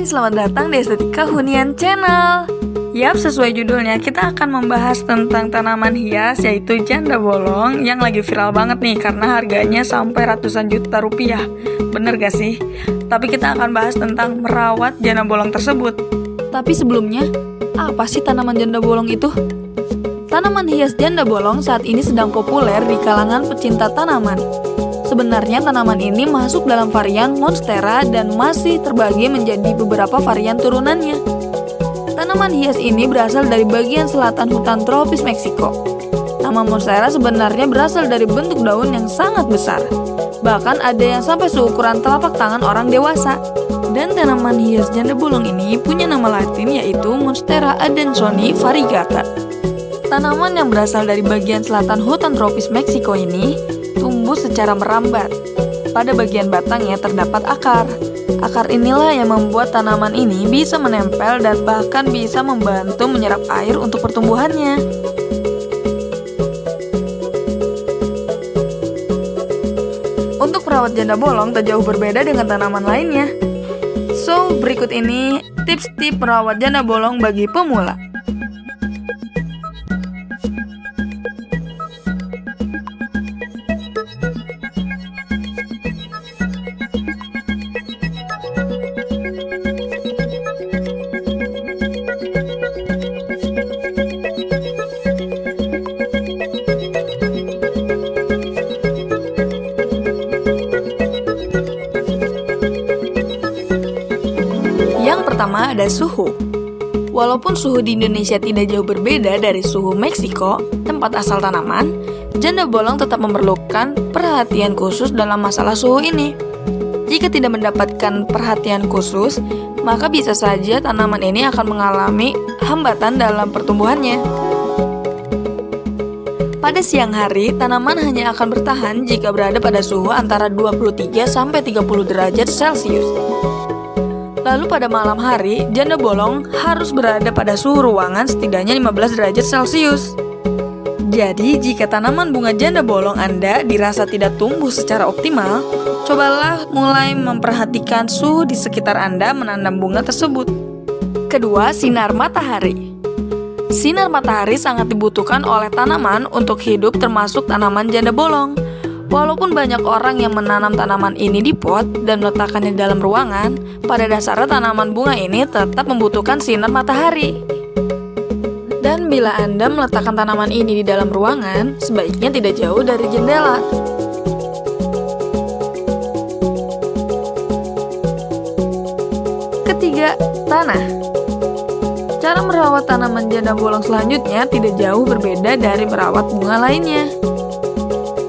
selamat datang di Estetika Hunian Channel. Yap, sesuai judulnya, kita akan membahas tentang tanaman hias yaitu janda bolong yang lagi viral banget nih karena harganya sampai ratusan juta rupiah. Bener gak sih? Tapi kita akan bahas tentang merawat janda bolong tersebut. Tapi sebelumnya, apa sih tanaman janda bolong itu? Tanaman hias janda bolong saat ini sedang populer di kalangan pecinta tanaman. Sebenarnya tanaman ini masuk dalam varian Monstera dan masih terbagi menjadi beberapa varian turunannya. Tanaman hias ini berasal dari bagian selatan hutan tropis Meksiko. Nama Monstera sebenarnya berasal dari bentuk daun yang sangat besar. Bahkan ada yang sampai seukuran telapak tangan orang dewasa. Dan tanaman hias janda bolong ini punya nama latin yaitu Monstera adansoni variegata. Tanaman yang berasal dari bagian selatan hutan tropis Meksiko ini tumbuh secara merambat. Pada bagian batangnya terdapat akar. Akar inilah yang membuat tanaman ini bisa menempel dan bahkan bisa membantu menyerap air untuk pertumbuhannya. Untuk merawat janda bolong tak jauh berbeda dengan tanaman lainnya. So, berikut ini tips-tips merawat janda bolong bagi pemula. Yang pertama ada suhu. Walaupun suhu di Indonesia tidak jauh berbeda dari suhu Meksiko, tempat asal tanaman, janda bolong tetap memerlukan perhatian khusus dalam masalah suhu ini. Jika tidak mendapatkan perhatian khusus, maka bisa saja tanaman ini akan mengalami hambatan dalam pertumbuhannya. Pada siang hari, tanaman hanya akan bertahan jika berada pada suhu antara 23 sampai 30 derajat Celcius. Lalu pada malam hari, janda bolong harus berada pada suhu ruangan setidaknya 15 derajat Celcius. Jadi, jika tanaman bunga janda bolong Anda dirasa tidak tumbuh secara optimal, cobalah mulai memperhatikan suhu di sekitar Anda menanam bunga tersebut. Kedua, sinar matahari. Sinar matahari sangat dibutuhkan oleh tanaman untuk hidup termasuk tanaman janda bolong. Walaupun banyak orang yang menanam tanaman ini di pot dan meletakkannya di dalam ruangan, pada dasarnya tanaman bunga ini tetap membutuhkan sinar matahari. Dan bila Anda meletakkan tanaman ini di dalam ruangan, sebaiknya tidak jauh dari jendela. Ketiga, tanah. Cara merawat tanaman janda bolong selanjutnya tidak jauh berbeda dari merawat bunga lainnya.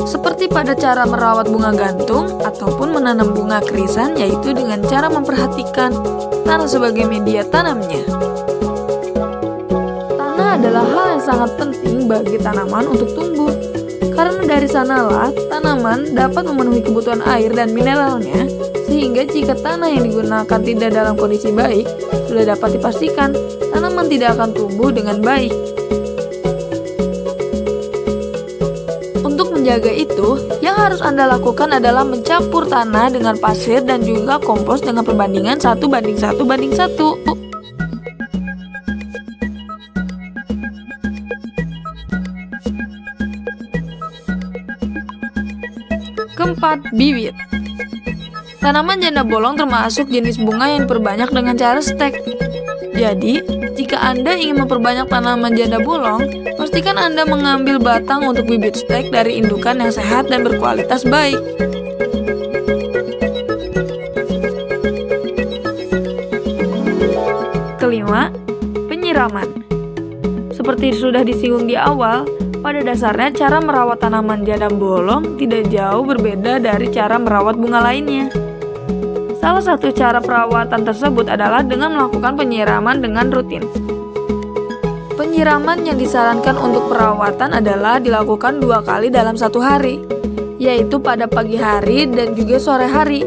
Seperti pada cara merawat bunga gantung ataupun menanam bunga krisan, yaitu dengan cara memperhatikan tanah sebagai media tanamnya. Tanah adalah hal yang sangat penting bagi tanaman untuk tumbuh, karena dari sanalah tanaman dapat memenuhi kebutuhan air dan mineralnya, sehingga jika tanah yang digunakan tidak dalam kondisi baik, sudah dapat dipastikan tanaman tidak akan tumbuh dengan baik. Untuk menjaga itu, yang harus Anda lakukan adalah mencampur tanah dengan pasir dan juga kompos dengan perbandingan 1:1:1. Keempat, bibit. Tanaman janda bolong termasuk jenis bunga yang diperbanyak dengan cara stek. Jadi, jika Anda ingin memperbanyak tanaman janda bolong, pastikan Anda mengambil batang untuk bibit stek dari indukan yang sehat dan berkualitas baik. Kelima, penyiraman. Seperti sudah disinggung di awal, pada dasarnya cara merawat tanaman janda bolong tidak jauh berbeda dari cara merawat bunga lainnya. Salah satu cara perawatan tersebut adalah dengan melakukan penyiraman dengan rutin. Penyiraman yang disarankan untuk perawatan adalah dilakukan 2 kali dalam 1 hari, yaitu pada pagi hari dan juga sore hari.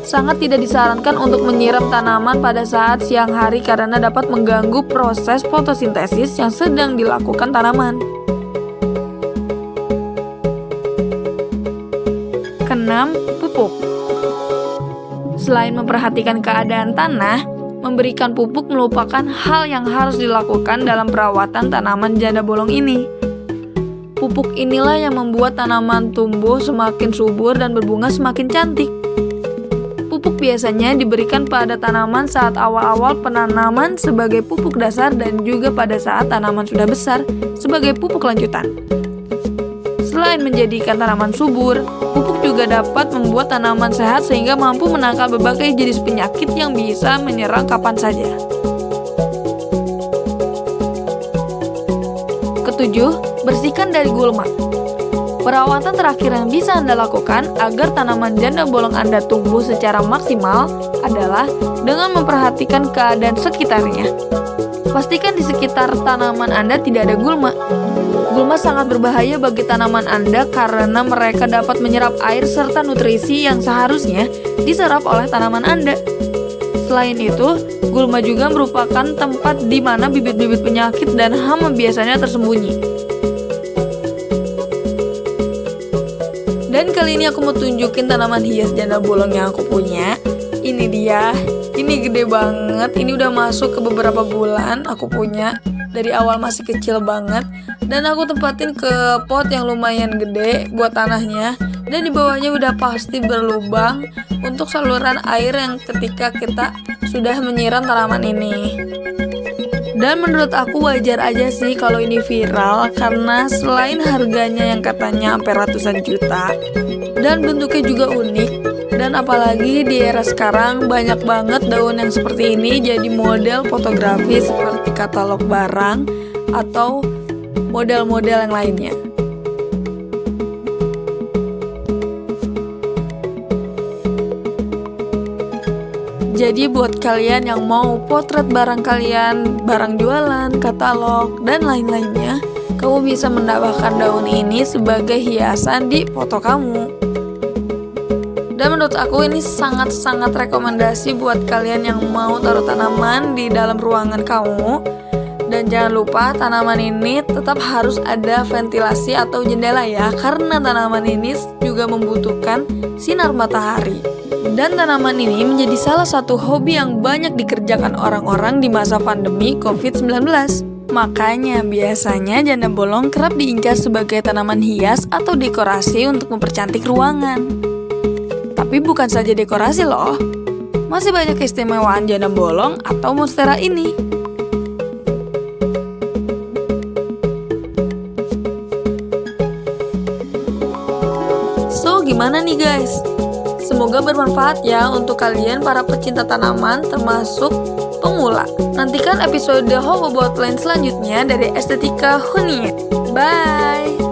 Sangat tidak disarankan untuk menyiram tanaman pada saat siang hari karena dapat mengganggu proses fotosintesis yang sedang dilakukan tanaman. Keenam, pupuk. Selain memperhatikan keadaan tanah, memberikan pupuk merupakan hal yang harus dilakukan dalam perawatan tanaman janda bolong ini. Pupuk inilah yang membuat tanaman tumbuh semakin subur dan berbunga semakin cantik. Pupuk biasanya diberikan pada tanaman saat awal-awal penanaman sebagai pupuk dasar dan juga pada saat tanaman sudah besar sebagai pupuk lanjutan. Selain menjadikan tanaman subur, pupuk juga dapat membuat tanaman sehat sehingga mampu menangkal berbagai jenis penyakit yang bisa menyerang kapan saja. Ketujuh, bersihkan dari gulma. Perawatan terakhir yang bisa Anda lakukan agar tanaman janda bolong Anda tumbuh secara maksimal adalah dengan memperhatikan keadaan sekitarnya. Pastikan di sekitar tanaman Anda tidak ada gulma. Gulma sangat berbahaya bagi tanaman Anda karena mereka dapat menyerap air serta nutrisi yang seharusnya diserap oleh tanaman Anda. Selain itu, gulma juga merupakan tempat di mana bibit-bibit penyakit dan hama biasanya tersembunyi. Dan kali ini aku mau tunjukin tanaman hias janda bolong yang aku punya. Ini dia, ini gede banget. Ini udah masuk ke beberapa bulan aku punya. Dari awal masih kecil banget. Dan aku tempatin ke pot yang lumayan gede buat tanahnya. Dan di bawahnya udah pasti berlubang untuk saluran air yang ketika kita sudah menyiram tanaman ini. Dan menurut aku wajar aja sih kalau ini viral karena selain harganya yang katanya sampai ratusan juta dan bentuknya juga unik, dan apalagi di era sekarang banyak banget daun yang seperti ini jadi model fotografi seperti katalog barang atau model-model yang lainnya. Jadi buat kalian yang mau potret barang kalian, barang jualan, katalog, dan lain-lainnya, kamu bisa menambahkan daun ini sebagai hiasan di foto kamu. Dan menurut aku ini sangat-sangat rekomendasi buat kalian yang mau taruh tanaman di dalam ruangan kamu. Dan jangan lupa tanaman ini tetap harus ada ventilasi atau jendela ya, karena tanaman ini juga membutuhkan sinar matahari. Dan tanaman ini menjadi salah satu hobi yang banyak dikerjakan orang-orang di masa pandemi COVID-19. Makanya biasanya janda bolong kerap diincar sebagai tanaman hias atau dekorasi untuk mempercantik ruangan. Tapi bukan saja dekorasi loh, masih banyak keistimewaan janda bolong atau monstera ini. So, gimana nih guys? Semoga bermanfaat ya untuk kalian para pecinta tanaman termasuk pemula. Nantikan episode How About Plant selanjutnya dari Estetika Hunian. Bye!